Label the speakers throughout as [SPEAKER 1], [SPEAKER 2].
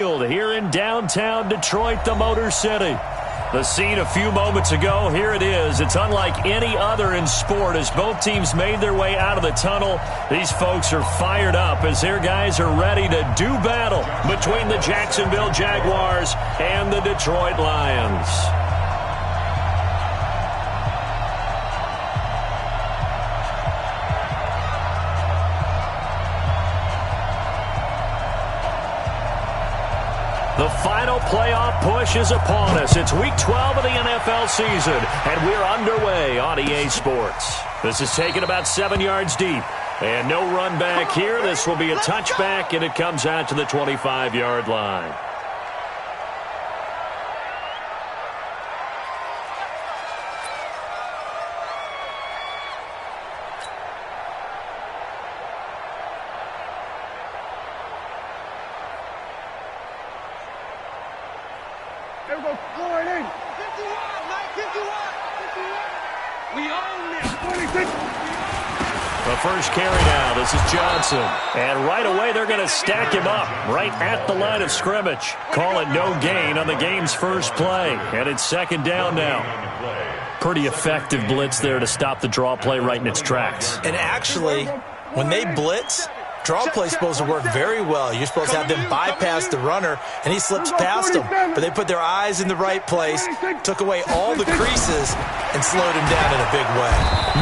[SPEAKER 1] Here in downtown Detroit, the Motor City. The scene a few moments ago, here it is. It's unlike any other in sport as both teams made their way out of the tunnel. These folks are fired up as their guys are ready to do battle between the Jacksonville Jaguars and the Detroit Lions. The final playoff push is upon us. It's week 12 of the NFL season, and we're underway on EA Sports. This is taken about 7 yards deep, and no run back here. This will be a touchback, and it comes out to the 25-yard line. The first carry now. This is Johnson. And right away, they're going to stack him up right at the line of scrimmage. Call it no gain on the game's first play. And it's second down now. Pretty effective blitz there to stop the draw play right in its tracks.
[SPEAKER 2] And actually, when they blitz, draw play's supposed to work very well. You're supposed to have them bypass the runner, and he slips past them. But they put their eyes in the right place, took away all the creases, and slowed him down in a big way.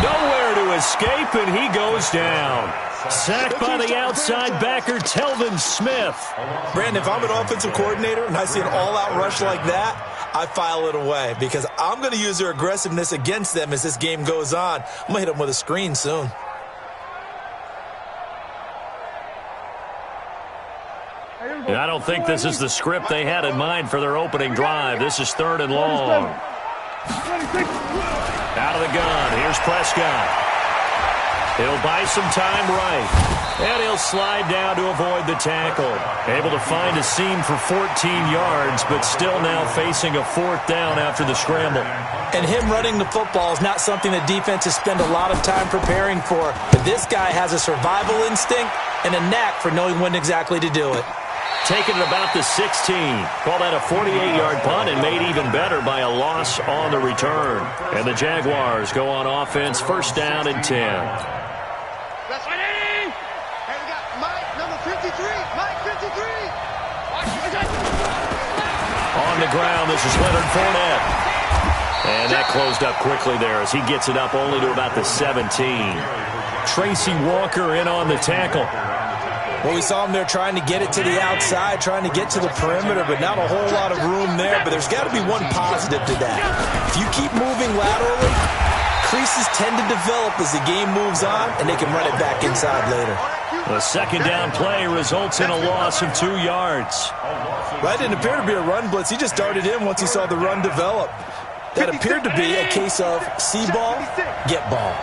[SPEAKER 1] Nowhere to escape, and he goes down. Sacked by the outside backer, Telvin Smith.
[SPEAKER 2] Brandon, if I'm an offensive coordinator and I see an all-out rush like that, I file it away because I'm going to use their aggressiveness against them as this game goes on. I'm going to hit them with a screen soon.
[SPEAKER 1] And I don't think this is the script they had in mind for their opening drive. This is third and long. Out of the gun. Here's Prescott. He'll buy some time right. And he'll slide down to avoid the tackle. Able to find a seam for 14 yards, but still now facing a fourth down after the scramble.
[SPEAKER 2] And him running the football is not something the defenses spend a lot of time preparing for. But this guy has a survival instinct and a knack for knowing when exactly to do it.
[SPEAKER 1] Taken at about the 16. Call that a 48-yard punt and made even better by a loss on the return. And the Jaguars go on offense, first down and 10.
[SPEAKER 3] That's right, Eddie! Hey, we got Mike, number 53. Mike, 53.
[SPEAKER 1] On the ground, this is Leonard Fournette. And that closed up quickly there as he gets it up only to about the 17. Tracy Walker in on the tackle.
[SPEAKER 2] Well, we saw him there trying to get it to the outside, trying to get to the perimeter, but not a whole lot of room there. But there's got to be one positive to that. If you keep moving laterally, creases tend to develop as the game moves on, and they can run it back inside later.
[SPEAKER 1] The second down play results in a loss of 2 yards.
[SPEAKER 2] That didn't appear to be a run blitz. He just darted in once he saw the run develop. That appeared to be a case of see ball, get ball.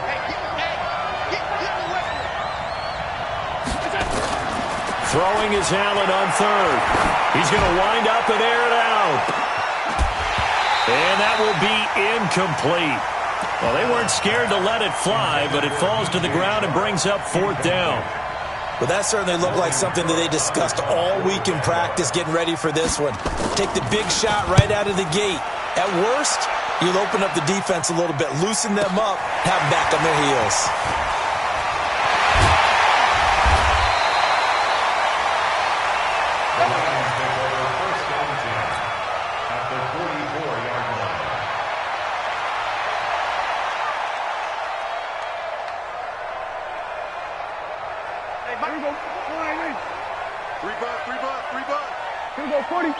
[SPEAKER 1] Throwing is Allen on third. He's going to wind up and air it out. And that will be incomplete. Well, they weren't scared to let it fly, but it falls to the ground and brings up fourth down.
[SPEAKER 2] Well, that certainly looked like something that they discussed all week in practice getting ready for this one. Take the big shot right out of the gate. At worst, you'll open up the defense a little bit, loosen them up, have them back on their heels.
[SPEAKER 3] Here we go, 46.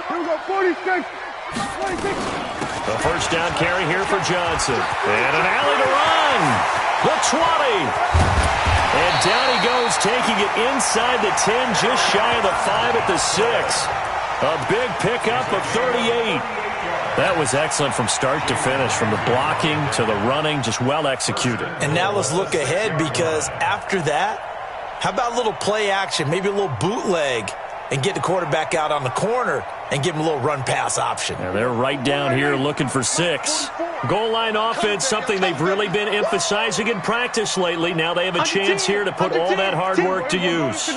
[SPEAKER 3] Here we go, 46.
[SPEAKER 1] The first down carry here for Johnson. And an alley to run. The 20. And down he goes, taking it inside the 10, just shy of the 5 at the 6. A big pickup of 38. That was excellent from start to finish, from the blocking to the running, just well executed.
[SPEAKER 2] And now let's look ahead, because after that, how about a little play action, maybe a little bootleg, and get the quarterback out on the corner and give him a little run-pass option.
[SPEAKER 1] And they're right down here looking for 6. Goal line offense, something they've really been emphasizing in practice lately. Now they have a chance here to put all that hard work to use.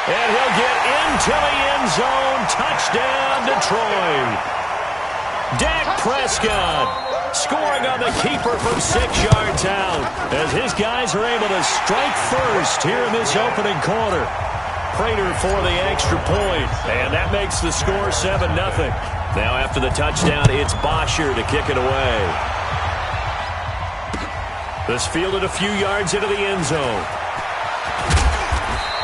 [SPEAKER 1] And he'll get into the end zone. Touchdown, Detroit. Dak Prescott scoring on the keeper from 6 yards out as his guys are able to strike first here in this opening quarter. Prater for the extra point, and that makes the score 7-0. Now after the touchdown, it's Bosher to kick it away. This fielded a few yards into the end zone.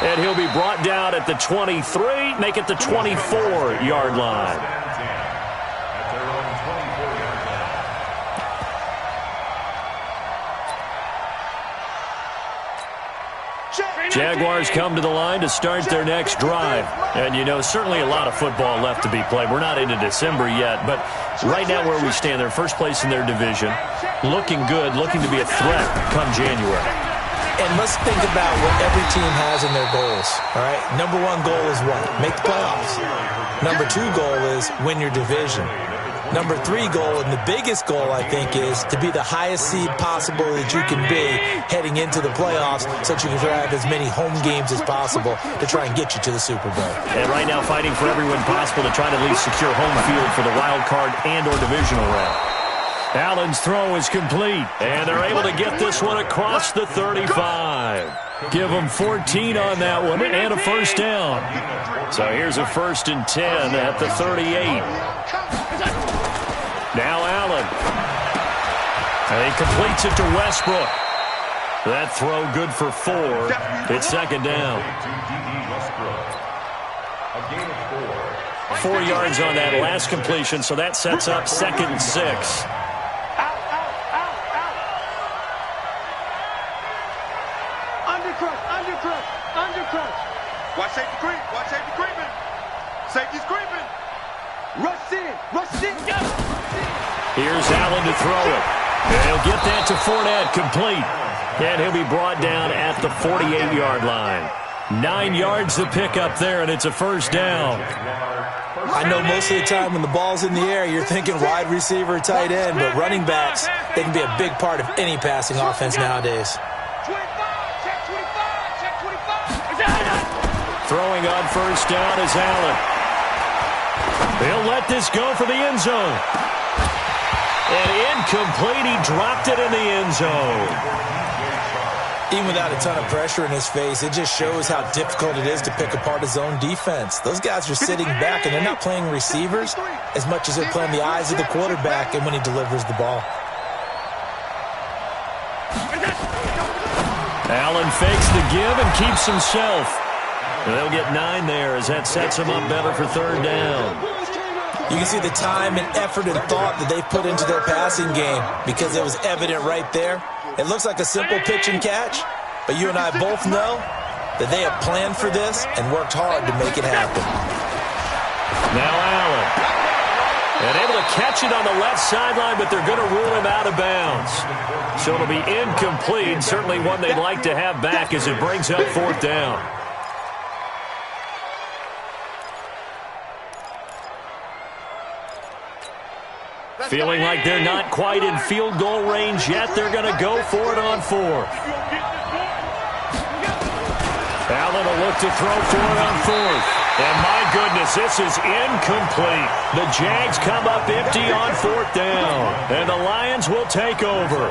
[SPEAKER 1] And he'll be brought down at the 23, make it the 24-yard line. Jaguars come to the line to start their next drive. And, you know, certainly a lot of football left to be played. We're not into December yet, but right now where we stand, they're first place in their division, looking good, looking to be a threat come January.
[SPEAKER 2] And let's think about what every team has in their goals, all right? Number 1 goal is what? Make the playoffs. Number 2 goal is win your division. Number 3 goal, and the biggest goal, I think, is to be the highest seed possible that you can be heading into the playoffs so that you can have as many home games as possible to try and get you to the Super Bowl.
[SPEAKER 1] And right now fighting for every win possible to try to at least secure home field for the wild card and or divisional round. Allen's throw is complete, and they're able to get this one across the 35. Give them 14 on that one and a first down. So here's a 1st and 10 at the 38. Now Allen. And he completes it to Westbrook. That throw good for 4. It's 2nd down. 4 yards on that last completion, so that sets up 2nd and 6.
[SPEAKER 3] Undercut. Watch safety creep. Watch safety creeping. Safety's creeping. Rush in.
[SPEAKER 1] Here's Allen to throw it. And he'll get that to Fournette, complete. And he'll be brought down at the 48-yard line. 9 yards to pick up there, and it's a first down.
[SPEAKER 2] I know most of the time when the ball's in the air, you're thinking wide receiver, tight end, but running backs, they can be a big part of any passing offense nowadays.
[SPEAKER 1] Throwing on first down is Allen. They'll let this go for the end zone. And incomplete. He dropped it in the end zone.
[SPEAKER 2] Even without a ton of pressure in his face, it just shows how difficult it is to pick apart his own defense. Those guys are sitting back, and they're not playing receivers as much as they're playing the eyes of the quarterback and when he delivers the ball.
[SPEAKER 1] Allen fakes the give and keeps himself. And they'll get 9 there as that sets him up better for 3rd down.
[SPEAKER 2] You can see the time and effort and thought that they put into their passing game because it was evident right there. It looks like a simple pitch and catch, but you and I both know that they have planned for this and worked hard to make it happen.
[SPEAKER 1] Now Allen. And able to catch it on the left sideline, but they're going to rule him out of bounds. So it'll be incomplete. Certainly one they'd like to have back as it brings up 4th down. Feeling like they're not quite in field goal range yet. They're going to go for it on 4th. Allen will look to throw for it on 4th. And my goodness, this is incomplete. The Jags come up empty on 4th down. And the Lions will take over.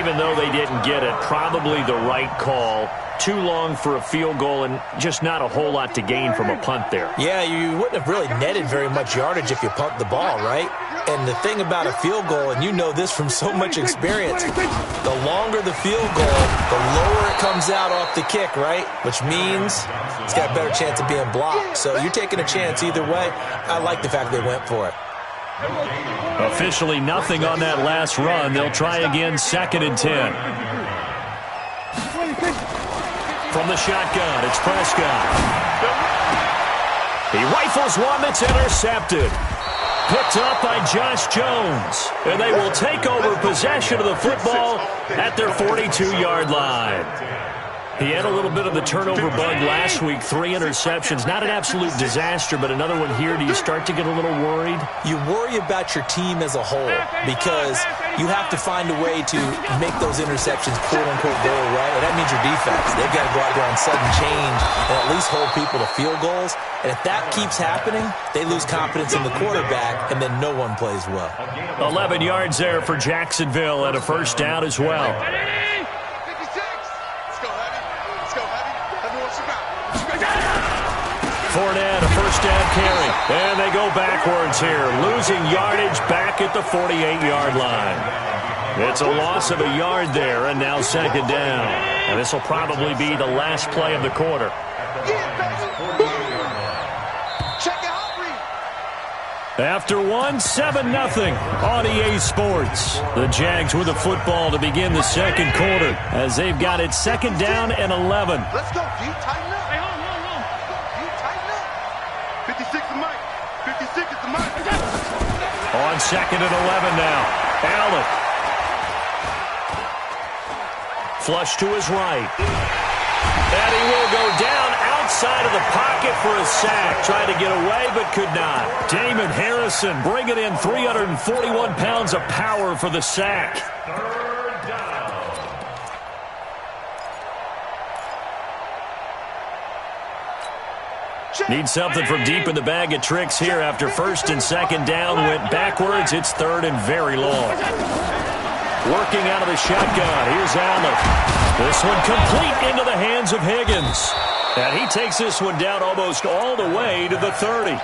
[SPEAKER 1] Even though they didn't get it, probably the right call. Too long for a field goal and just not a whole lot to gain from a punt there.
[SPEAKER 2] Yeah, you wouldn't have really netted very much yardage if you pumped the ball, right? And the thing about a field goal, and you know this from so much experience, the longer the field goal, the lower it comes out off the kick, right? Which means it's got a better chance of being blocked. So you're taking a chance either way. I like the fact they went for it.
[SPEAKER 1] Officially nothing on that last run. They'll try again, 2nd and 10. From the shotgun, it's Prescott. He rifles one that's intercepted. Picked up by Josh Jones. And they will take over possession of the football at their 42-yard line. He had a little bit of the turnover bug last week, 3 interceptions. Not an absolute disaster, but another one here. Do you start to get a little worried?
[SPEAKER 2] You worry about your team as a whole because you have to find a way to make those interceptions quote-unquote go away, and that means your defense. They've got to go out there on sudden change and at least hold people to field goals. And if that keeps happening, they lose confidence in the quarterback, and then no one plays well.
[SPEAKER 1] 11 yards there for Jacksonville and a first down as well.
[SPEAKER 3] 56. Let's go, Heavy. Let's go, Heavy. Everyone,
[SPEAKER 1] Fournette, a first down carry. And they go backwards here, losing yardage back at the 48-yard line. It's a loss of a yard there, and now second down. And this will probably be the last play of the quarter. After one, 7-0 on EA Sports. The Jags with the football to begin the second quarter as they've got it second down and 11.
[SPEAKER 3] Let's go, D. Tighten up. Hey, hold on. D. Tighten up. 56 is Mike. 56 is the Mike.
[SPEAKER 1] On second and 11 now. Allen. Flush to his right. And he will go down outside of the pocket for a sack. Tried to get away, but could not. Damon Harrison bringing in 341 pounds of power for the sack. Need something from deep in the bag of tricks here after first and second down went backwards. It's third and very long. Working out of the shotgun. Here's Allen. This one complete into the hands of Higgins. And he takes this one down almost all the way to the 30.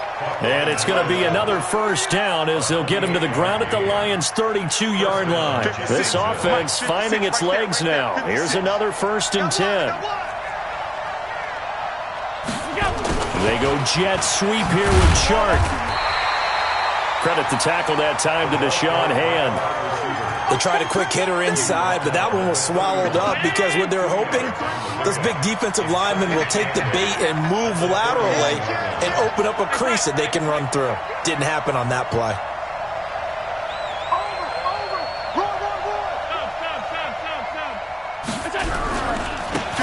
[SPEAKER 1] And it's going to be another first down as they'll get him to the ground at the Lions' 32-yard line. This offense finding its legs now. Here's another first and 10. They go jet sweep here with Chark. Credit the tackle that time to Deshaun Hand.
[SPEAKER 2] They tried a quick hitter inside, but that one was swallowed up because what they're hoping, those big defensive linemen will take the bait and move laterally and open up a crease that they can run through. Didn't happen on that play.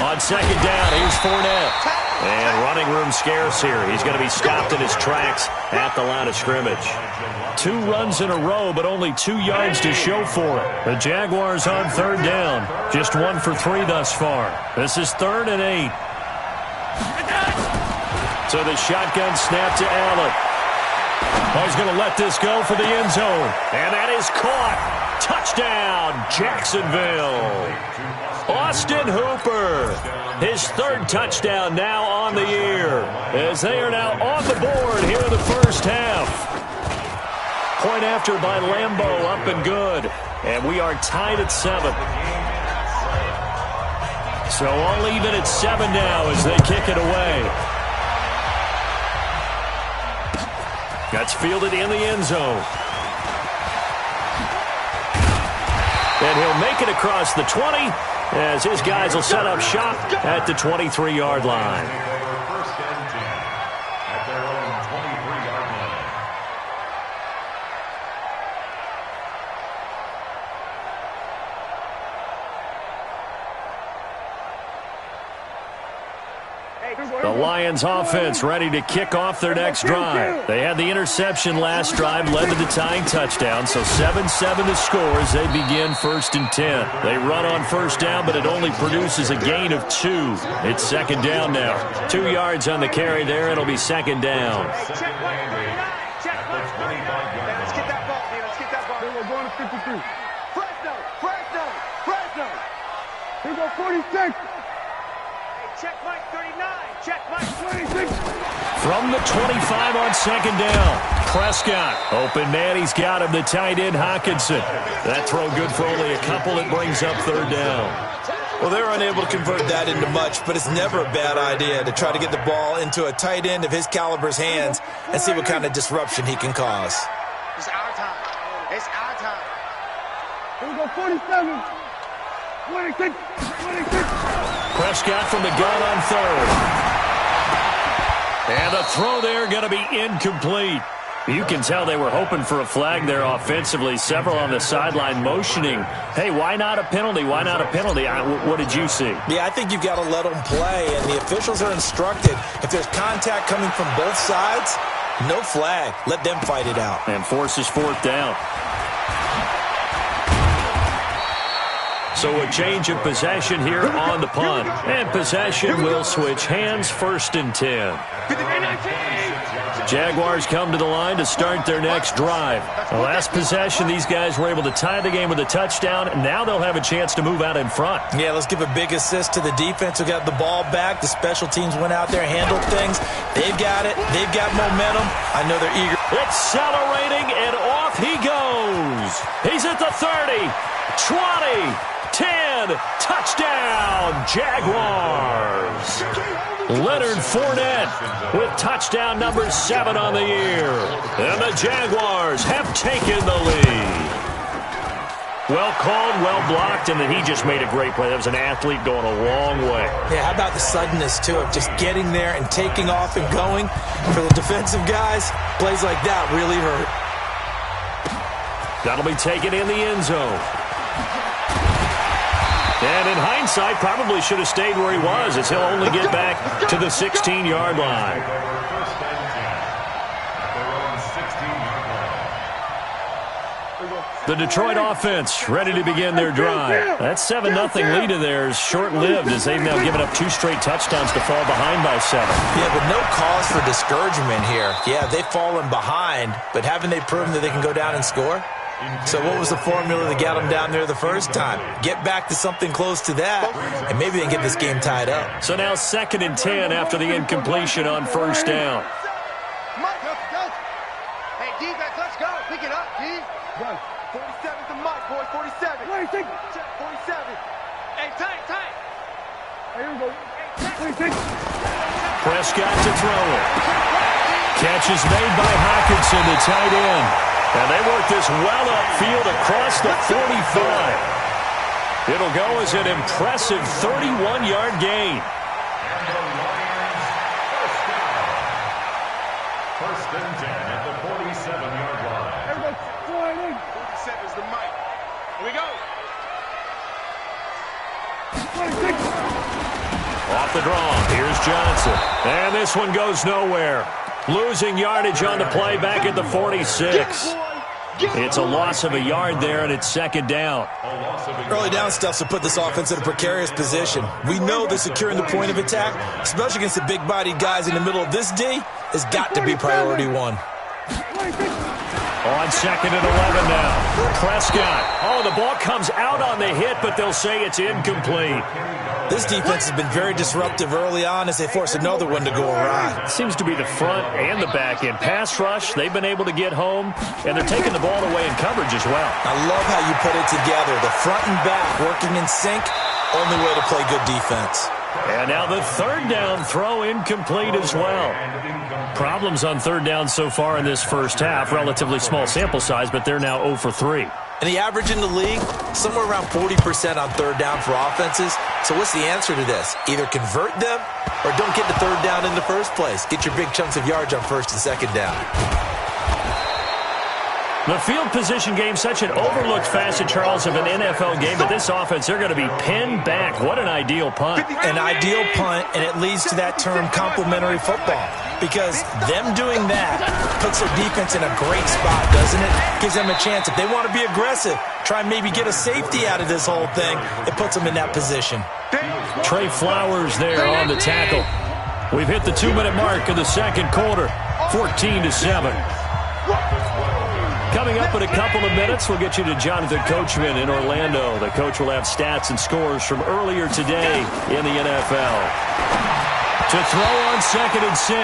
[SPEAKER 1] On second down, here's Fournette. And running room scarce here. He's going to be stopped in his tracks at the line of scrimmage. 2 runs in a row, but only 2 yards to show for it. The Jaguars on third down. Just 1 for 3 thus far. This is 3rd and 8. So the shotgun snap to Allen. He's going to let this go for the end zone. And that is caught. Touchdown, Jacksonville. Austin Hooper, his 3rd touchdown now on the year, as they are now on the board here in the first half. Point after by Lambeau, up and good, and we are tied at 7. So all even at 7 now as they kick it away. That's fielded in the end zone. And he'll make it across the 20 as his guys will set up shop at the 23-yard line. The Lions offense ready to kick off their next drive. They had the interception last drive, led to the tying touchdown, so 7-7 the score as they begin 1st and 10. They run on first down, but it only produces a gain of 2. It's second down now. 2 yards on the carry there. It'll be second down.
[SPEAKER 3] Let's get that ball, man. Let's get that ball. We're going to 53. Fresno. Here we go, 46. Check Mike 39. Check Mike 26.
[SPEAKER 1] From the 25 on second down. Prescott. Open man. He's got him. The tight end, Hockenson. That throw good for only a couple. It brings up third down.
[SPEAKER 2] Well, they're unable to convert that into much, but it's never a bad idea to try to get the ball into a tight end of his caliber's hands and see what kind of disruption he can cause.
[SPEAKER 3] It's our time. It's our time.
[SPEAKER 4] Here we go, 47. 26.
[SPEAKER 1] Prescott from the gun on third. And the throw there going to be incomplete. You can tell they were hoping for a flag there offensively. Several on the sideline motioning, hey, why not a penalty? Why not a penalty? What did you see?
[SPEAKER 2] Yeah, I think you've got to let them play, and the officials are instructed. If there's contact coming from both sides, no flag. Let them fight it out.
[SPEAKER 1] And forces 4th down. So a change of possession here on the punt. And possession will switch hands, 1st and 10. Jaguars come to the line to start their next drive. The last possession, these guys were able to tie the game with a touchdown. Now they'll have a chance to move out in front.
[SPEAKER 2] Yeah, let's give a big assist to the defense who got the ball back. The special teams went out there, handled things. They've got it. They've got momentum. I know they're eager.
[SPEAKER 1] Accelerating, and off he goes. He's at the 30, 20, 10, touchdown, Jaguars. Leonard Fournette with touchdown number 7 on the year. And the Jaguars have taken the lead. Well called, well blocked, and then he just made a great play. That was an athlete going a long way.
[SPEAKER 2] Yeah, how about the suddenness, too, of just getting there and taking off and going? For the defensive guys, plays like that really hurt.
[SPEAKER 1] That'll be taken in the end zone. And in hindsight, probably should have stayed where he was, as he'll only get back to the 16-yard line. The Detroit offense ready to begin their drive. That 7-0 lead of theirs short-lived, as they've now given up 2 straight touchdowns to fall behind by 7.
[SPEAKER 2] Yeah, but no cause for discouragement here. Yeah, they've fallen behind, but haven't they proven that they can go down and score? So what was the formula that got them down there the first time? Get back to something close to that, and maybe they can get this game tied up.
[SPEAKER 1] So now 2nd and 10 after the incompletion on 1st down.
[SPEAKER 3] Hey, defense, let's go. Pick it up, D. 47's the mic, boy. 47.
[SPEAKER 4] Wait, take.
[SPEAKER 3] Check 47. Hey, tight.
[SPEAKER 4] Here we go. Wait, take.
[SPEAKER 1] Prescott to throw it. Catch is made by Hockenson, the tight end. And they work this well upfield across the 45. It'll go as an impressive 31-yard gain.
[SPEAKER 5] First and 10 at the 47-yard line.
[SPEAKER 4] Everybody,
[SPEAKER 3] 47's the mic. Here we go.
[SPEAKER 4] wait, take.
[SPEAKER 1] Off the draw, here's Johnson. And this one goes nowhere. Losing yardage on the play back at the 46. It's a loss of a yard there, and it's 2nd down.
[SPEAKER 2] Early down stuff to put this offense in a precarious position. We know that securing the point of attack, especially against the big-bodied guys in the middle of this D, has got to be priority 1.
[SPEAKER 4] Wait, take.
[SPEAKER 1] On 2nd and 11 now. Prescott. Oh, the ball comes out on the hit, but they'll say it's incomplete.
[SPEAKER 2] This defense has been very disruptive early on as they force another one to go awry.
[SPEAKER 1] Seems to be the front and the back end. Pass rush, they've been able to get home, and they're taking the ball away in coverage as well.
[SPEAKER 2] I love how you put it together. The front and back working in sync, only way to play good defense.
[SPEAKER 1] And now the 3rd down throw incomplete as well. Problems on 3rd down so far in this first half. Relatively small sample size, but they're now 0 for 3.
[SPEAKER 2] And the average in the league, somewhere around 40% on 3rd down for offenses. So what's the answer to this? Either convert them or don't get the 3rd down in the first place. Get your big chunks of yards on 1st and 2nd down.
[SPEAKER 1] The field position game, such an overlooked facet, Charles, of an NFL game. But this offense, they're going to be pinned back. What an ideal punt.
[SPEAKER 2] An ideal punt, and it leads to that term complementary football. Because them doing that puts their defense in a great spot, doesn't it? Gives them a chance. If they want to be aggressive, try and maybe get a safety out of this whole thing, it puts them in that position.
[SPEAKER 1] Trey Flowers there on the tackle. We've hit the 2-minute mark of the 2nd quarter. 14-7. Coming up in a couple of minutes, we'll get you to Jonathan Coachman in Orlando. The coach will have stats and scores from earlier today in the NFL. To throw on 2nd and 6.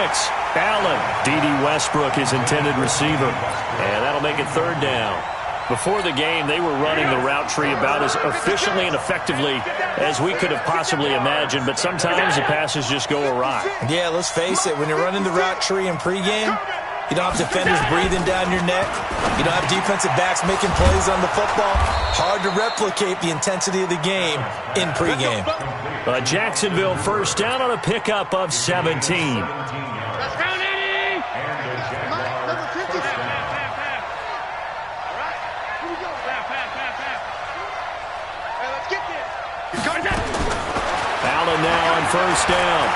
[SPEAKER 1] Allen. D.D. Westbrook, his intended receiver. And that'll make it 3rd down. Before the game, they were running the route tree about as efficiently and effectively as we could have possibly imagined, but sometimes the passes just go awry.
[SPEAKER 2] Yeah, let's face it. When you're running the route tree in pregame, you don't have defenders breathing down your neck. You don't have defensive backs making plays on the football. Hard to replicate the intensity of the game in pregame.
[SPEAKER 1] Jacksonville 1st down on a pickup of 17.
[SPEAKER 3] Let's go, Eddie! Number 50. All right, here we go. Hey, let's get this.
[SPEAKER 1] Allen now on 1st down.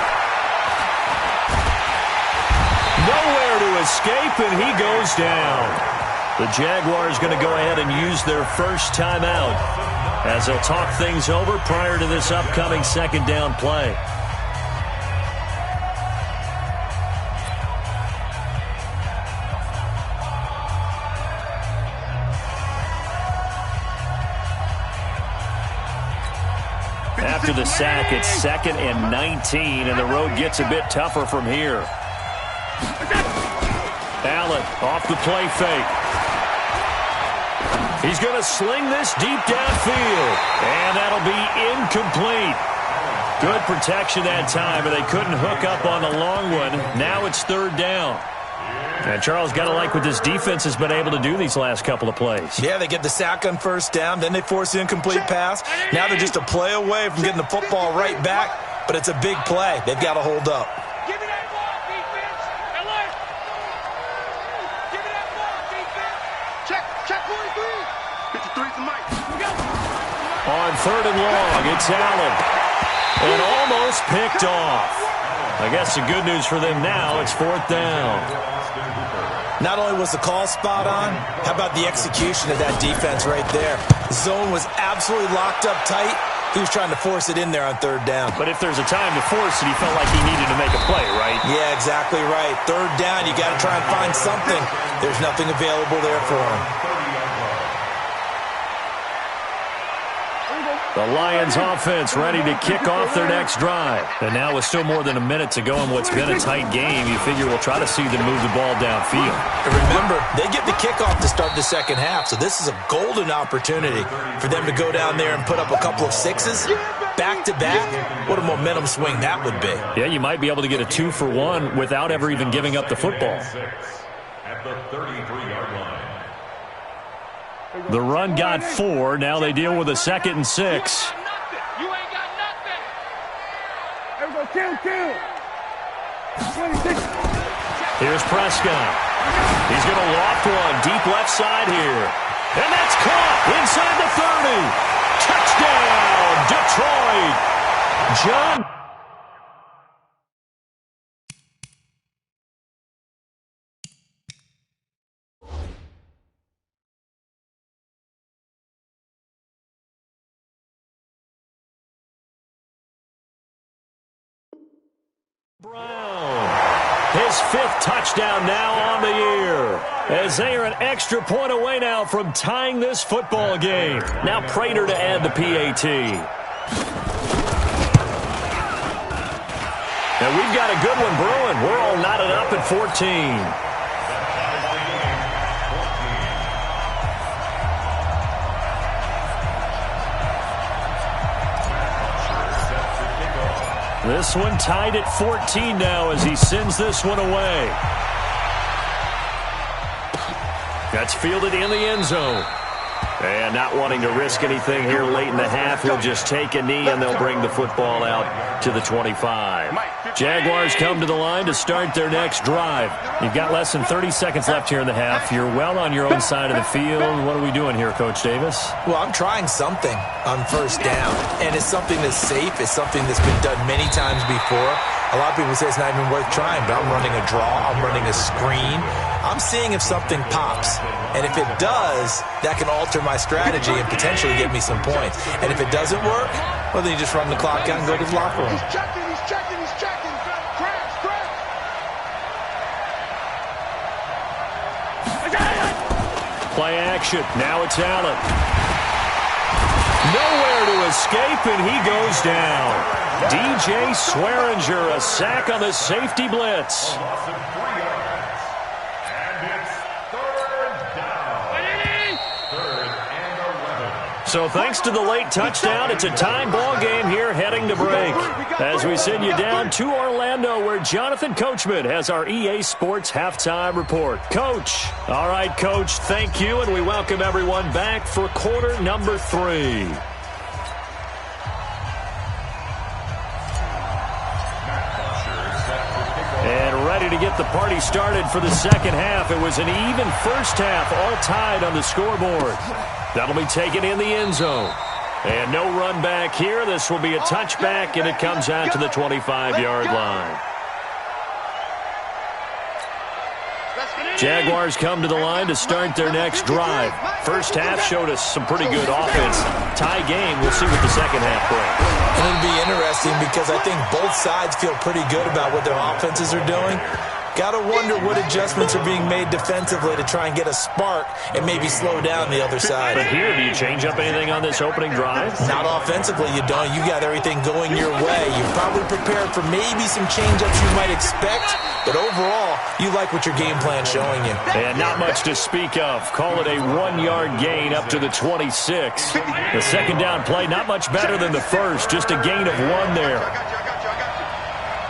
[SPEAKER 1] Nowhere to escape, and he goes down. The Jaguars going to go ahead and use their first timeout as they'll talk things over prior to this upcoming second down play. After the sack, it's 2nd and 19, and the road gets a bit tougher from here. Allen off the play fake. He's going to sling this deep downfield, and that'll be incomplete. Good protection that time, but they couldn't hook up on the long one. Now it's 3rd down. And Charles, got to like what this defense has been able to do these last couple of plays.
[SPEAKER 2] Yeah, they get the sack on 1st down, then they force the incomplete pass. Now they're just a play away from getting the football right back, but it's a big play. They've got to hold up.
[SPEAKER 3] Give me that ball, defense. Elliott. Give me that ball, defense. Check 43. 53's the mic.
[SPEAKER 1] On 3rd and long, it's Allen. And almost picked off. I guess the good news for them now, it's 4th down.
[SPEAKER 2] Not only was the call spot on, how about the execution of that defense right there? The zone was absolutely locked up tight. He was trying to force it in there on 3rd down.
[SPEAKER 1] But if there's a time to force it, he felt like he needed to make a play, right?
[SPEAKER 2] Yeah, exactly right. 3rd down, you got to try and find something. There's nothing available there for him.
[SPEAKER 1] The Lions offense ready to kick off their next drive. And now with still more than a minute to go in what's been a tight game, you figure we'll try to see them move the ball downfield.
[SPEAKER 2] And remember, they get the kickoff to start the second half, so this is a golden opportunity for them to go down there and put up a couple of sixes back-to-back. What a momentum swing that would be.
[SPEAKER 1] Yeah, you might be able to get a 2-for-1 without ever even giving up the football.
[SPEAKER 5] At the 33-yard line.
[SPEAKER 1] The run got 4. Now they deal with a 2nd and 6.
[SPEAKER 3] You ain't got nothing.
[SPEAKER 4] Everybody, kill. 26.
[SPEAKER 1] Here's Prescott. He's going to loft one deep left side here. And that's caught inside the 30. Touchdown, Detroit. John. Brown, his 5th touchdown now on the year, as they are an extra point away now from tying this football game. Now Prater to add the PAT. And we've got a good one brewing. We're all knotted up at 14. This one tied at 14 now as he sends this one away. That's fielded in the end zone. And not wanting to risk anything here late in the half, he'll just take a knee and they'll bring the football out to the 25. Jaguars come to the line to start their next drive. You've got less than 30 seconds left here in the half. You're well on your own side of the field. What are we doing here, Coach Davis?
[SPEAKER 2] Well, I'm trying something on 1st down, and it's something that's safe. It's something that's been done many times before. A lot of people say it's not even worth trying, but I'm running a draw. I'm running a screen. I'm seeing if something pops. And if it does, that can alter my strategy and potentially give me some points. And if it doesn't work, well, then you just run the clock out and go to the locker room.
[SPEAKER 3] He's checking.
[SPEAKER 1] Play action. Now it's Allen. Nowhere to escape, and he goes down. DJ Swearinger, a sack on the safety blitz.
[SPEAKER 5] Loss of 3 yards. And it's 3rd down. 3rd and 11.
[SPEAKER 1] So thanks to the late touchdown, it's a time ball game here heading to break. As we send you down to Orlando, where Jonathan Coachman has our EA Sports halftime report. Coach. All right, Coach, thank you, and we welcome everyone back for quarter number 3. And ready to get the party started for the second half. It was an even first half, all tied on the scoreboard. That'll be taken in the end zone. And no run back here. This will be a touchback, and it comes out to the 25-yard line.
[SPEAKER 3] Let's
[SPEAKER 1] Jaguars come to the line to start their next drive. First half showed us some pretty good offense. Tie game. We'll see what the second half brings.
[SPEAKER 2] It'll be interesting because I think both sides feel pretty good about what their offenses are doing. Got to wonder what adjustments are being made defensively to try and get a spark and maybe slow down the other side.
[SPEAKER 1] But here, do you change up anything on this opening drive?
[SPEAKER 2] Not offensively, you don't. You got everything going your way. You're probably prepared for maybe some change-ups you might expect, but overall, you like what your game plan's showing you.
[SPEAKER 1] And not much to speak of. Call it a 1-yard gain up to the 26. The second down play, not much better than the first. Just a gain of 1 there.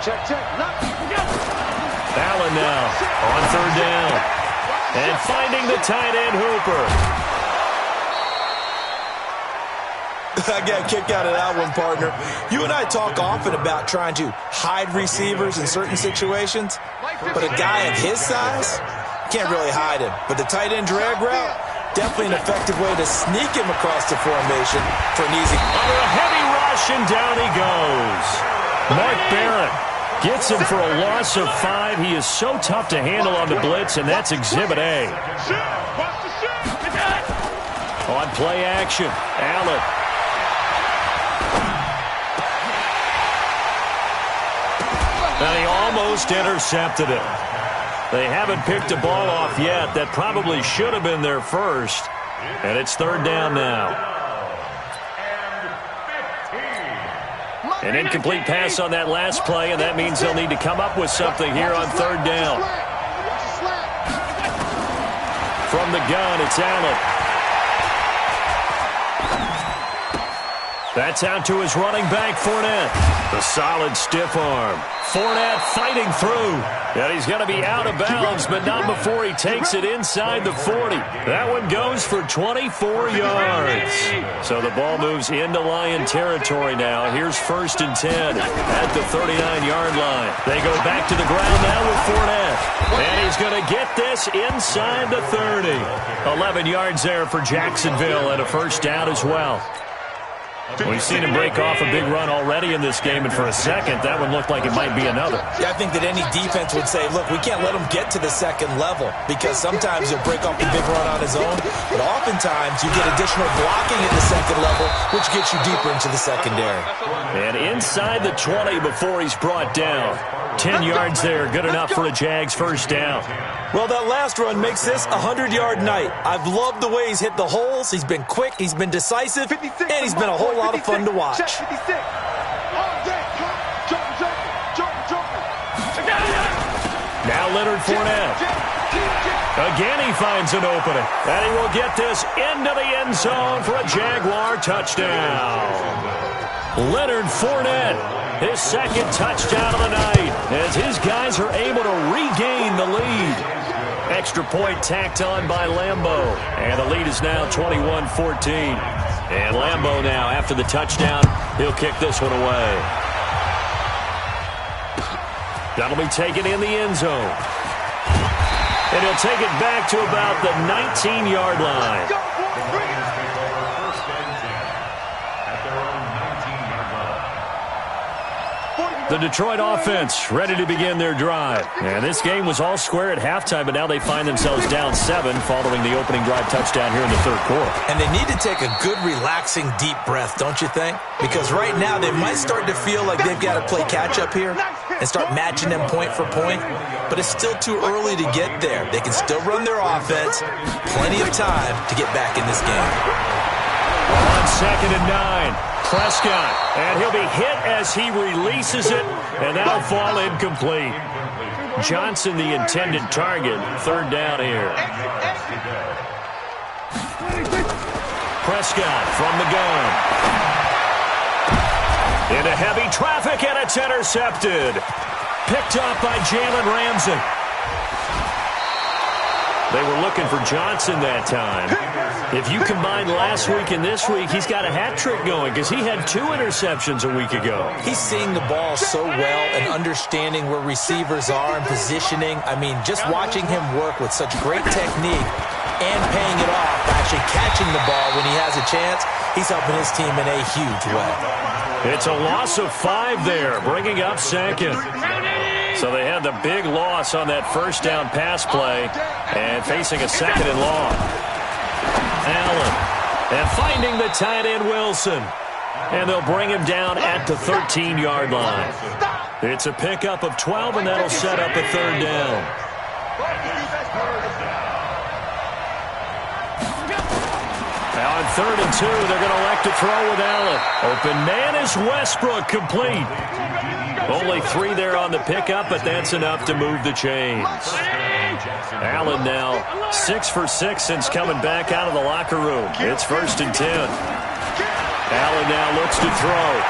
[SPEAKER 3] Check.
[SPEAKER 1] Allen now on third down. And finding the tight end, Hooper.
[SPEAKER 2] I got a kick out of that one, partner. You and I talk often about trying to hide receivers in certain situations, but a guy of his size, can't really hide him. But the tight end drag route, definitely an effective way to sneak him across the formation for an easy.
[SPEAKER 1] Under a heavy rush, and down he goes. Mark Barrett gets him for a loss of 5. He is so tough to handle on the blitz, and that's Exhibit A. On play action, Allen. And he almost intercepted it. They haven't picked a ball off yet. That probably should have been their first. And it's third down now. An incomplete pass on that last play, and that means they'll need to come up with something here on third down. From the gun, it's Allen. That's out to his running back, Fournette. The solid stiff arm. Fournette fighting through. And he's going to be out of bounds, but not before he takes it inside the 40. That one goes for 24 yards. So the ball moves into Lion territory now. Here's 1st and 10 at the 39-yard line. They go back to the ground now with Fournette. And he's going to get this inside the 30. 11 yards there for Jacksonville and a first down as well. We've seen him break off a big run already in this game, and for a second, that one looked like it might be another.
[SPEAKER 2] Yeah, I think that any defense would say, look, we can't let him get to the second level because sometimes he'll break off the big run on his own, but oftentimes you get additional blocking at the second level, which gets you deeper into the secondary.
[SPEAKER 1] And inside the 20 before he's brought down. 10 yards there, good enough for a Jags first down.
[SPEAKER 2] Well, that last run makes this a 100-yard night. I've loved the way he's hit the holes. He's been quick, he's been decisive, and he's been a whole lot of fun to watch.
[SPEAKER 1] Now Leonard Fournette. Again he finds an opening. And he will get this into the end zone for a Jaguar touchdown. Leonard Fournette, his second touchdown of the night, as his guys are able to regain the lead. Extra point tacked on by Lambeau. And the lead is now 21-14. And Lambeau now, after the touchdown, he'll kick this one away. That'll be taken in the end zone. And he'll take it back to about the 19-yard line. The Detroit offense ready to begin their drive. And this game was all square at halftime, but now they find themselves down 7 following the opening drive touchdown here in the third quarter.
[SPEAKER 2] And they need to take a good, relaxing, deep breath, don't you think? Because right now they might start to feel like they've got to play catch-up here and start matching them point for point. But it's still too early to get there. They can still run their offense. Plenty of time to get back in this game.
[SPEAKER 1] On 2nd and 9. Prescott, and he'll be hit as he releases it, and that'll fall incomplete. Johnson, the intended target. Third down here. Prescott from the gun. Into heavy traffic, and it's intercepted. Picked up by Jalen Ramsey. They were looking for Johnson that time. If you combine last week and this week, he's got a hat trick going because he had 2 interceptions a week ago.
[SPEAKER 2] He's seeing the ball so well and understanding where receivers are and positioning. I mean, just watching him work with such great technique and paying it off, actually catching the ball when he has a chance, he's helping his team in a huge way.
[SPEAKER 1] It's a loss of 5 there, bringing up 2nd. So they had the big loss on that first down pass play and facing a second and long. Allen. And finding the tight end, Wilson. And they'll bring him down at the 13-yard line. It's a pickup of 12, and that'll set up a third down. Now on 3rd and 2, they're going to elect to throw with Allen. Open man is Westbrook, complete. Only 3 there on the pickup, but that's enough to move the chains. Allen now 6 for 6 since coming back out of the locker room. It's 1st and 10. Allen now looks to throw.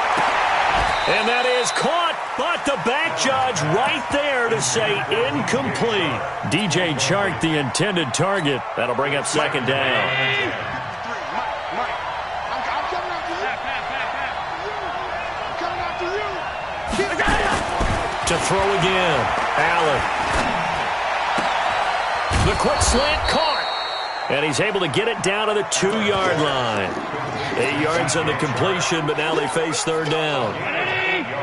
[SPEAKER 1] And that is caught, but the back judge right there to say incomplete. DJ Chark, the intended target. That'll bring up 2nd down. To throw again. Allen. The quick slant caught. And he's able to get it down to the 2-yard line. 8 yards on the completion, but now they face 3rd down.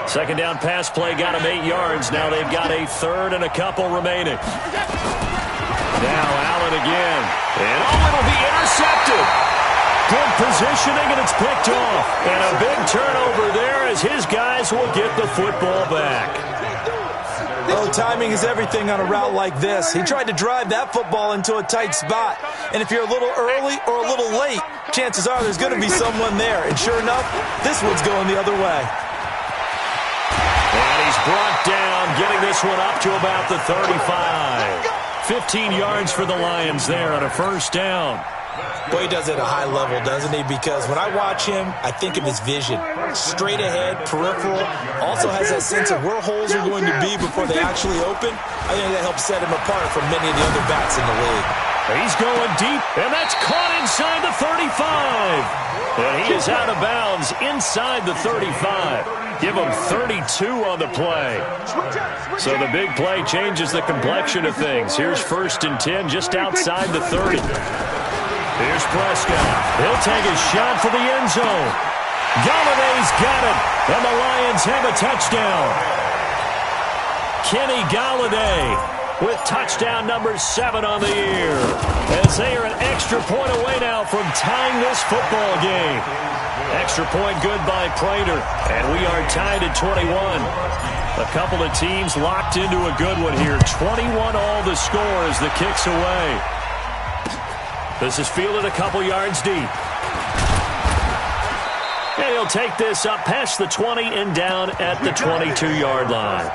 [SPEAKER 1] 2nd down pass play got them 8 yards. Now they've got a 3rd and a couple remaining. Now Allen again. And it'll be intercepted. Good positioning, and it's picked off. And a big turnover there as his guys will get the football back.
[SPEAKER 2] Oh, timing is everything on a route like this. He tried to drive that football into a tight spot. And if you're a little early or a little late, chances are there's going to be someone there. And sure enough, this one's going the other way.
[SPEAKER 1] And he's brought down, getting this one up to about the 35. 15 yards for the Lions there on a 1st down.
[SPEAKER 2] Boy, he does it at a high level, doesn't he? Because when I watch him, I think of his vision. Straight ahead, peripheral. Also has that sense of where holes are going to be before they actually open. I think that helps set him apart from many of the other backs in the league.
[SPEAKER 1] He's going deep, and that's caught inside the 35. And he is out of bounds inside the 35. Give him 32 on the play. So the big play changes the complexion of things. Here's 1st and 10 just outside the 30. Here's Prescott. He'll take a shot for the end zone. Galladay's got it, and the Lions have a touchdown. Kenny Galladay with touchdown number 7 on the year, as they are an extra point away now from tying this football game. Extra point good by Prater, and we are tied at 21. A couple of teams locked into a good one here. 21 all the score as the kick's away. This is fielded a couple yards deep. And he'll take this up past the 20 and down at the 22-yard line.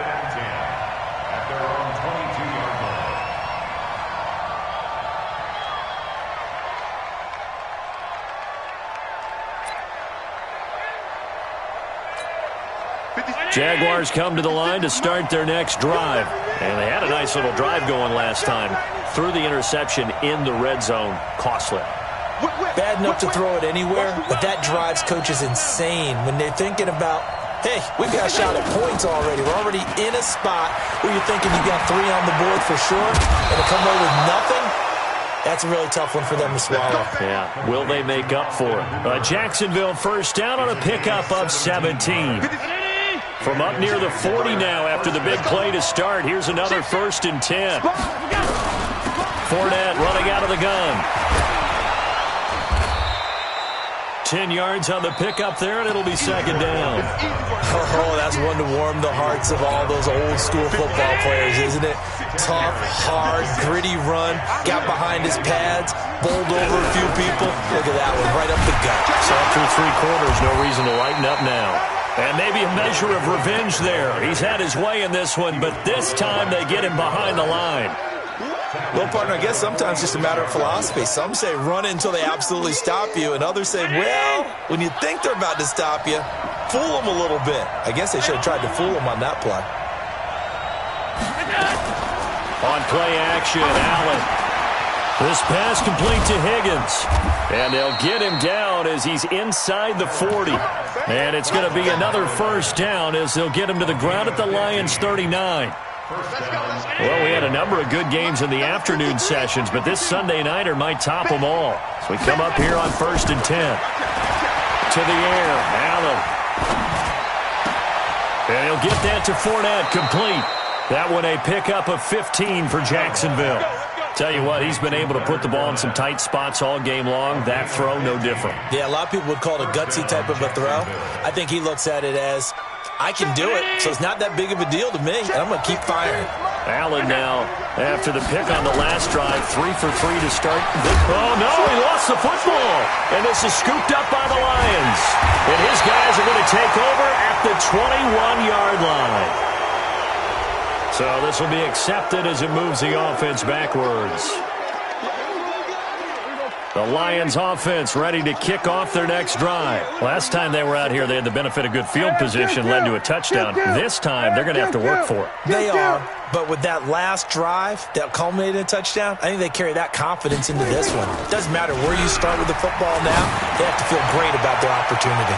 [SPEAKER 1] Jaguars come to the line to start their next drive. And they had a nice little drive going last time. Threw the interception in the red zone. Costly.
[SPEAKER 2] Bad enough to throw it anywhere, but that drives coaches insane when they're thinking about, hey, we've got a shot at points already. We're already in a spot where you're thinking you got 3 on the board for sure, and to come away with nothing, that's a really tough one for them to swallow.
[SPEAKER 1] Yeah, will they make up for it? Jacksonville 1st down on a pickup of 17. From up near the 40 now after the big play to start. Here's another 1st and 10. Fournette running out of the gun. 10 yards on the pickup there, and it'll be 2nd down.
[SPEAKER 2] Oh, that's one to warm the hearts of all those old-school football players, isn't it? Tough, hard, gritty run. Got behind his pads, bowled over a few people. Look at that one, right up the gut.
[SPEAKER 1] So through 3 quarters, no reason to lighten up now. And maybe a measure of revenge there. He's had his way in this one, but this time they get him behind the line.
[SPEAKER 2] Well, partner, I guess sometimes it's just a matter of philosophy. Some say run until they absolutely stop you, and others say, well, when you think they're about to stop you, fool them a little bit. I guess they should have tried to fool them on that play.
[SPEAKER 1] On play action, Allen. This pass complete to Higgins. And they'll get him down as he's inside the 40. And it's going to be another 1st down as they'll get him to the ground at the Lions' 39. Well, we had a number of good games in the afternoon sessions, but this Sunday nighter might top them all. So we come up here on 1st and 10. To the air, Allen. And he'll get that to Fournette, complete. That one a pickup of 15 for Jacksonville. Tell you what, he's been able to put the ball in some tight spots all game long. That throw, no different.
[SPEAKER 2] Yeah, a lot of people would call it a gutsy type of a throw. I think he looks at it as, I can do it, so it's not that big of a deal to me, and I'm going to keep firing.
[SPEAKER 1] Allen now, after the pick on the last drive, 3 for 3 to start. Oh, no, he lost the football. And this is scooped up by the Lions. And his guys are going to take over at the 21-yard line. So this will be accepted as it moves the offense backwards. The Lions offense ready to kick off their next drive. Last time they were out here, they had the benefit of good field position, led to a touchdown. This time, they're going to have to work for it.
[SPEAKER 2] They are, but with that last drive that culminated in a touchdown, I think they carry that confidence into this one. It doesn't matter where you start with the football now. They have to feel great about their opportunity.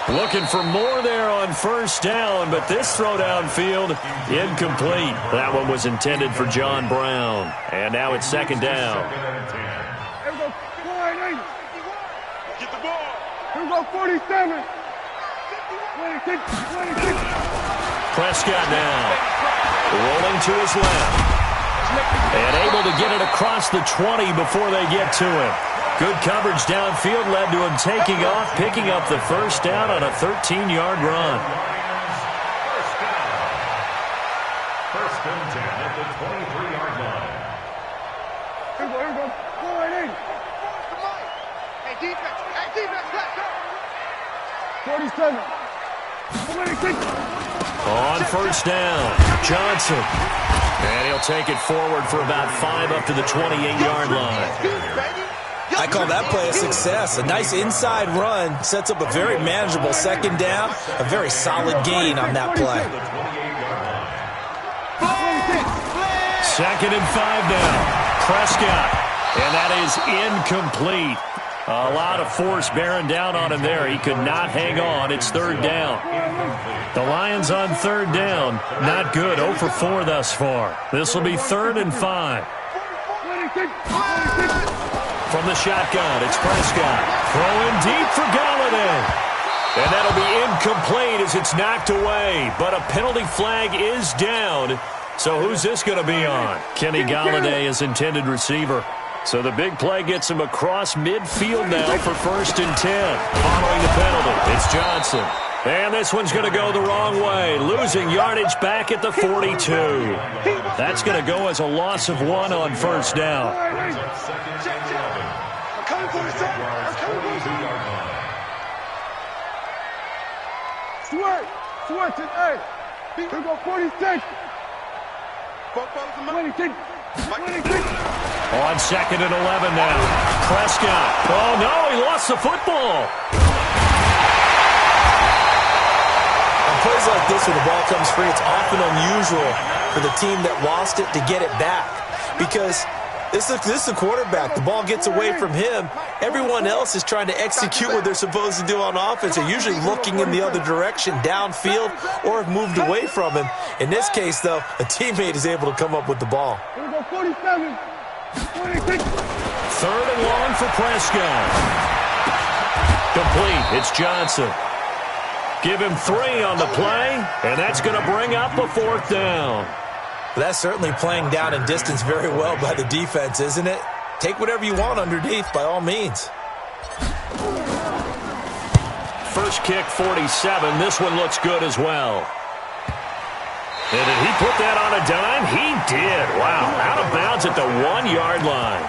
[SPEAKER 1] Looking for more there on first down, but this throw downfield, incomplete. That one was intended for John Brown. And now it's second down.
[SPEAKER 4] Here we go, 4-8.
[SPEAKER 3] Get the ball.
[SPEAKER 4] Here we go, 47. 26, 26.
[SPEAKER 1] Prescott now, rolling to his left. And able to get it across the 20 before they get to him. Good coverage downfield led to him taking off, picking up the first down on a 13-yard run.
[SPEAKER 5] First and 10 at the 23-yard line.
[SPEAKER 4] Here we go, 4-8.
[SPEAKER 3] Hey, defense, let's go.
[SPEAKER 4] 47, 26.
[SPEAKER 1] On first down, Johnson. And he'll take it forward for about 5 up to the 28-yard line.
[SPEAKER 2] I call that play a success. A nice inside run sets up a very manageable second down, a very solid gain on that play.
[SPEAKER 1] Second and 5 now. Prescott. And that is incomplete. A lot of force bearing down on him there. He could not hang on. It's third down. The Lions on third down. Not good. 0 for 4 thus far. This will be 3rd and 5.
[SPEAKER 4] 26, 26.
[SPEAKER 1] From the shotgun, it's Prescott. Throwing deep for Galladay. And that'll be incomplete as it's knocked away. But a penalty flag is down. So who's this going to be on? Kenny Galladay is intended receiver. So the big play gets him across midfield now for 1st and 10. Following the penalty, it's Johnson. And this one's going to go the wrong way. Losing yardage back at the 42. That's going to go as a loss of 1 on first down.
[SPEAKER 4] Sweat it, hey. Here we go, 46. 26, 26.
[SPEAKER 1] On 2nd and 11 now. Prescott. Oh, no, he lost the football.
[SPEAKER 2] On plays like this where the ball comes free, it's often unusual for the team that lost it to get it back. Because this is the quarterback. The ball gets away from him. Everyone else is trying to execute what they're supposed to do on offense. They're usually looking in the other direction, downfield, or have moved away from him. In this case, though, a teammate is able to come up with the ball.
[SPEAKER 4] Here we go, 47, 26.
[SPEAKER 1] 3rd and long for Prescott. Complete. It's Johnson. Give him 3 on the play, and that's going to bring up a 4th down.
[SPEAKER 2] That's certainly playing down in distance very well by the defense, isn't it? Take whatever you want underneath, by all means.
[SPEAKER 1] First kick, 47. This one looks good as well. And did he put that on a dime? He did. Wow. Out of bounds at the 1-yard line.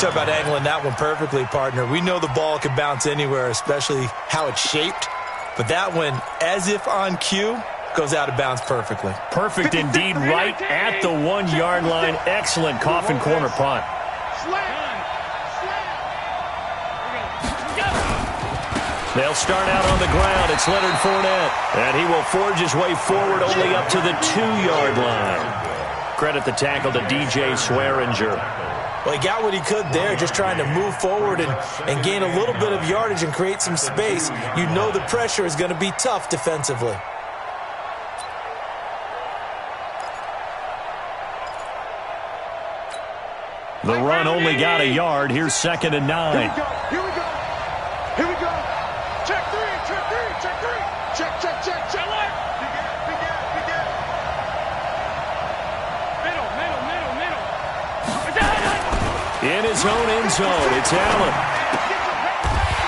[SPEAKER 2] Talk about angling that one perfectly, partner. We know the ball can bounce anywhere, especially how it's shaped. But that one, as if on cue, goes out of bounds perfectly.
[SPEAKER 1] Perfect indeed, right at the 1-yard line. Excellent coffin corner punt. They'll start out on the ground. It's Leonard Fournette. And he will forge his way forward only up to the 2-yard line. Credit the tackle to DJ Swearinger.
[SPEAKER 2] Well, he got what he could there, just trying to move forward and gain a little bit of yardage and create some space. You know the pressure is going to be tough defensively.
[SPEAKER 1] The run only got a yard. Here's 2nd and 9.
[SPEAKER 3] Here we go. Here we go. Check 3. Check 3. Check 3. Check. Big gap.
[SPEAKER 1] In his own end zone, it's Allen.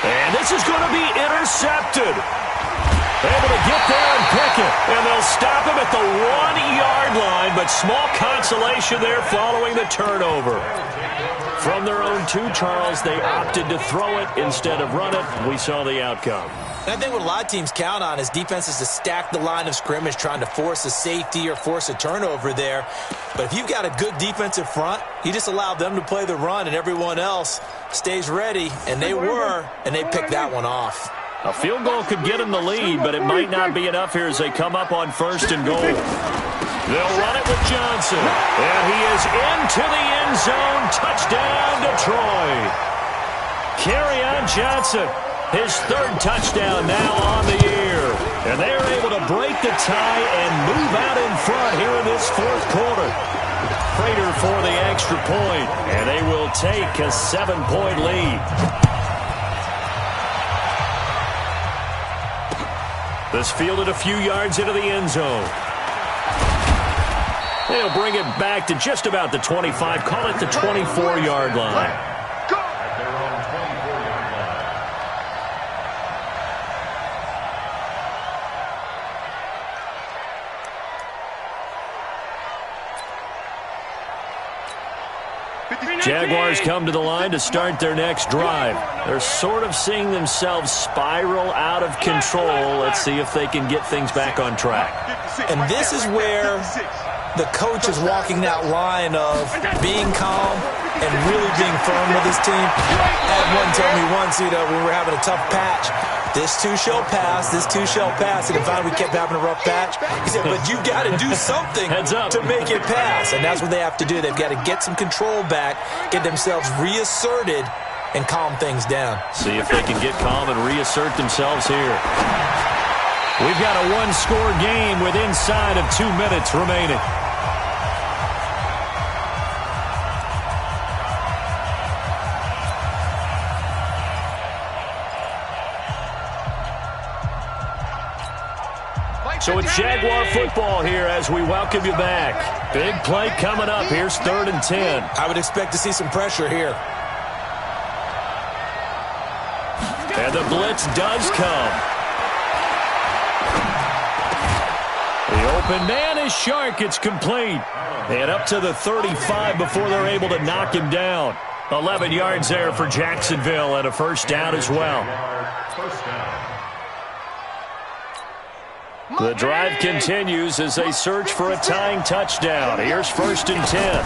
[SPEAKER 1] And this is going to be intercepted. Able to get there and pick it. And they'll stop him at the 1-yard line, but small consolation there following the turnover. From their own 2, Charles, they opted to throw it instead of run it. We saw the outcome.
[SPEAKER 2] And I think what a lot of teams count on is defenses to stack the line of scrimmage, trying to force a safety or force a turnover there. But if you've got a good defensive front, you just allow them to play the run and everyone else stays ready. And they were, and they picked that one off.
[SPEAKER 1] A field goal could get them the lead, but it might not be enough here as they come up on 1st and goal. They'll run it with Johnson. And he is into the end zone. Touchdown, Detroit. Kerryon Johnson. His 3rd touchdown now on the year. And they are able to break the tie and move out in front here in this 4th quarter. Prater for the extra point. And they will take a 7-point lead. This fielded a few yards into the end zone. They'll bring it back to just about the 25. Call it the 24-yard line. Jaguars come to the line to start their next drive. They're sort of seeing themselves spiral out of control. Let's see if they can get things back on track.
[SPEAKER 2] And this is where the coach is walking that line of being calm and really being firm with his team. I had one tell me once, when we were having a tough patch, this too shall pass, this too shall pass. And finally we kept having a rough patch. He said, but you got to do something to make it pass. And that's what they have to do. They've got to get some control back, get themselves reasserted, and calm things down.
[SPEAKER 1] See if they can get calm and reassert themselves here. We've got a 1-score game with inside of 2 minutes remaining. So it's Jaguar football here as we welcome you back. Big play coming up. Here's 3rd and 10.
[SPEAKER 2] I would expect to see some pressure here.
[SPEAKER 1] And the blitz does come. The open man is Shark. It's complete. And up to the 35 before they're able to knock him down. 11 yards there for Jacksonville and a 1st down as well. The drive continues as they search for a tying touchdown. Here's 1st and 10.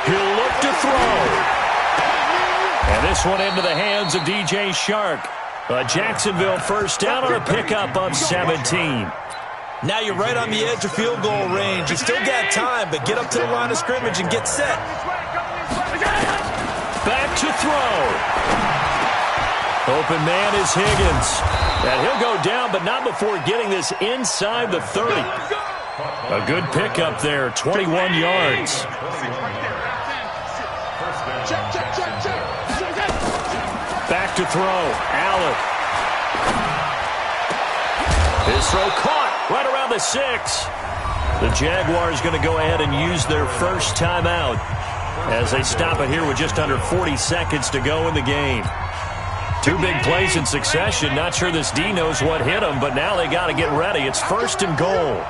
[SPEAKER 1] He'll look to throw. And this one into the hands of DJ Shark. A Jacksonville 1st down on a pickup of 17.
[SPEAKER 2] Now you're right on the edge of field goal range. You still got time, but get up to the line of scrimmage and get set.
[SPEAKER 1] Back to throw. Open man is Higgins. And he'll go down, but not before getting this inside the 30. A good pickup there, 21 yards. Back to throw, Allen. His throw caught right around the 6. The Jaguars going to go ahead and use their 1st timeout as they stop it here with just under 40 seconds to go in the game. 2 big plays in succession. Not sure this D knows what hit him, but now they got to get ready. It's 1st and goal.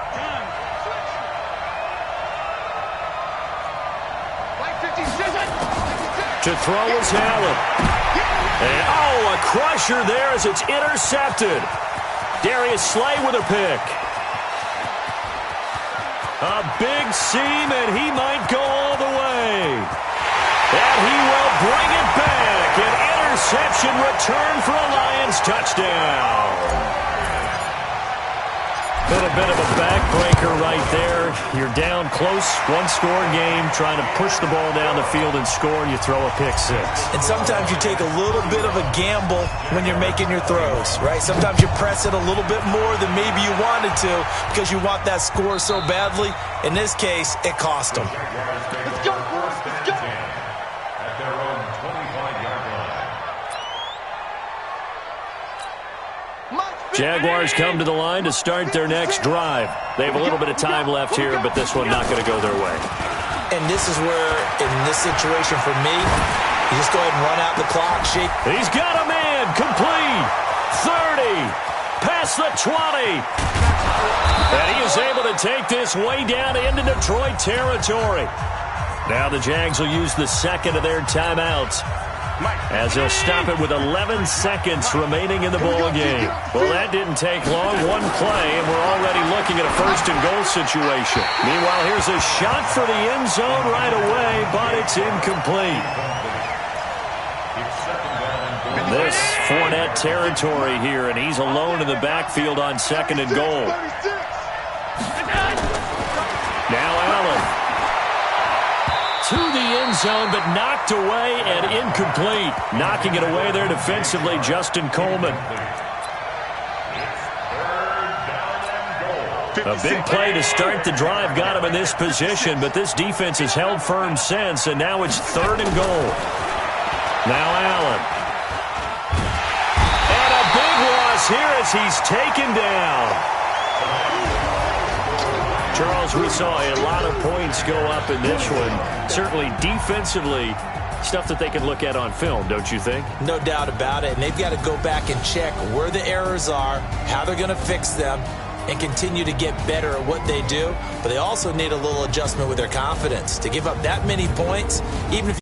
[SPEAKER 1] To throw is Allen. And, a crusher there as it's intercepted. Darius Slay with a pick. A big seam, and he might go all the way. And he will bring it back. An interception return for a Lions touchdown. Been a bit of a backbreaker right there. You're down close, 1-score game, trying to push the ball down the field and score, and you throw a pick 6.
[SPEAKER 2] And sometimes you take a little bit of a gamble when you're making your throws, right? Sometimes you press it a little bit more than maybe you wanted to because you want that score so badly. In this case, it cost them.
[SPEAKER 3] Let's go, boys. Let's go.
[SPEAKER 5] At their own 25-yard line.
[SPEAKER 1] Jaguars come to the line to start their next drive. They have a little bit of time left here, but this one not going to go their way.
[SPEAKER 2] And this is where, in this situation for me, you just go ahead and run out the clock, shake.
[SPEAKER 1] He's got a man, complete, 30, past the 20. And he is able to take this way down into Detroit territory. Now the Jags will use the second of their timeouts, as they'll stop it with 11 seconds remaining in the ball game. Well, that didn't take long. One play, and we're already looking at a first-and-goal situation. Meanwhile, here's a shot for the end zone right away, but it's incomplete. This Fournette territory here, and he's alone in the backfield on second and goal. Now Allen. To the end zone, but knocked away and incomplete. Knocking it away there defensively, Justin Coleman. A big play to start the drive got him in this position, but this defense has held firm since, and now it's third and goal. Now Allen. And a big loss here as he's taken down. Charles, we saw a lot of points go up in this one. Certainly defensively, stuff that they can look at on film, don't you think?
[SPEAKER 2] No doubt about it. And they've got to go back and check where the errors are, how they're going to fix them, and continue to get better at what they do. But they also need a little adjustment with their confidence. To give up that many points, even if you